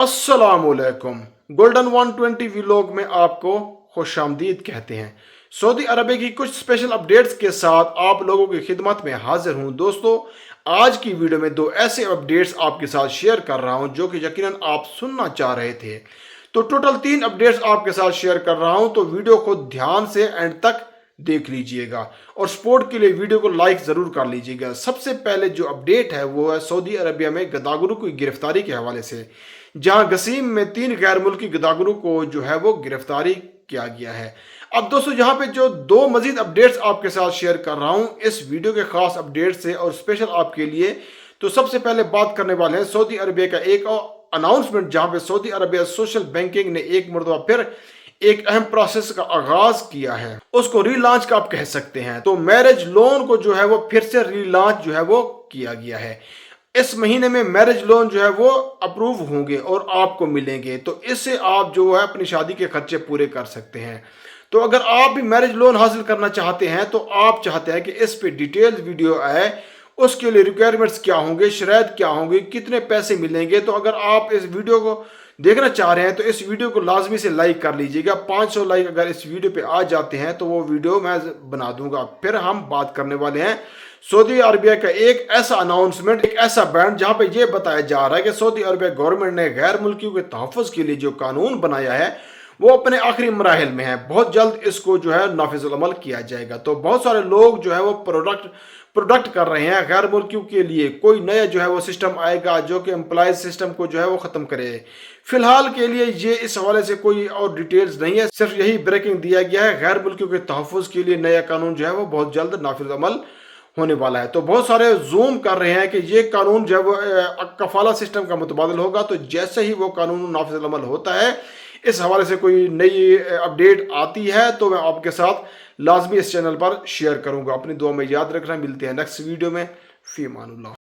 अस्सलामुअलैकुम। Golden 120 vlog में आपको खुश आमदीद कहते हैं। सऊदी अरब की कुछ स्पेशल अपडेट्स के साथ आप लोगों की खिदमत में हाजिर हूं। दोस्तों, आज की वीडियो में दो ऐसे अपडेट्स आपके साथ शेयर कर रहा हूं जो कि यकीनन आप सुनना चाह रहे थे। तो टोटल 3 अपडेट्स आपके साथ शेयर कर रहा हूं, तो वीडियो को ध्यान से एंड तक देख लीजिएगा और सपोर्ट के लिए वीडियो को लाइक ज़रूर कर लीजिएगा। सबसे पहले जो अपडेट है वो है सऊदी अरबिया में गदागुरू की गिरफ्तारी के हवाले से, जहां गसीम में 3 गैर मुल्की गदागुरू को जो है वो गिरफ्तारी किया गया है। अब दोस्तों, यहाँ पे जो दो मजीद अपडेट्स आपके साथ शेयर कर रहा हूँ इस वीडियो के खास अपडेट से और स्पेशल आपके लिए। तो सबसे पहले बात करने वाले हैं सऊदी अरबिया का एक अनाउंसमेंट, जहां पे सऊदी अरबिया सोशल बैंकिंग ने एक मरतबा फिर एक अहम प्रोसेस का आगाज किया है, उसको रीलॉन्च का आप कह सकते हैं। तो मैरिज लोन को जो है वो फिर से रीलॉन्च जो है वो किया गया है। इस महीने में मैरिज लोन जो है वो अप्रूव होंगे और आपको मिलेंगे, तो इससे आप जो है अपनी शादी के खर्चे पूरे कर सकते हैं। तो अगर आप भी मैरिज लोन हासिल करना चाहते हैं, तो आप चाहते हैं कि इस पे डिटेल वीडियो आए, उसके लिए रिक्वायरमेंट्स क्या होंगे, शराइत क्या होंगे, कितने पैसे मिलेंगे, तो अगर आप इस वीडियो को देखना चाह रहे हैं तो इस वीडियो को लाजमी से लाइक कर लीजिएगा। 500 लाइक अगर इस वीडियो पे आ जाते हैं तो वो वीडियो मैं बना दूंगा। फिर हम बात करने वाले हैं सऊदी अरबिया का एक ऐसा अनाउंसमेंट, एक ऐसा बैंड जहां पे ये बताया जा रहा है कि सऊदी अरबिया गवर्नमेंट ने गैर मुल्कियों के तहफ़्फ़ुज़ के लिए जो कानून बनाया है वो अपने आखिरी मराहिल में है। बहुत जल्द इसको जो है नाफिजुल अमल किया जाएगा। तो बहुत सारे लोग जो है वो प्रोडक्ट कर रहे हैं गैर मुल्कियों के लिए। कोई नया जो है वो सिस्टम आएगा जो कि एम्प्लॉयज सिस्टम को जो है वो ख़त्म करे। फिलहाल के लिए ये इस हवाले से कोई और डिटेल्स नहीं है, सिर्फ यही ब्रेकिंग दिया गया है। गैर मुल्कियों के तहफ़्फ़ुज़ के लिए नया कानून जो है वो बहुत जल्द नाफिजुल अमल होने वाला है। तो बहुत सारे जूम कर रहे हैं कि ये कानून जो है वो कफाला सिस्टम का मुतबादल होगा। तो जैसे ही वो कानून नाफिजुल अमल होता है, इस हवाले से कोई नई अपडेट आती है तो मैं आपके साथ लाजमी इस चैनल पर शेयर करूंगा। अपनी दुआ में याद रखना। मिलते हैं नेक्स्ट वीडियो में। फी अमानुल्लाह।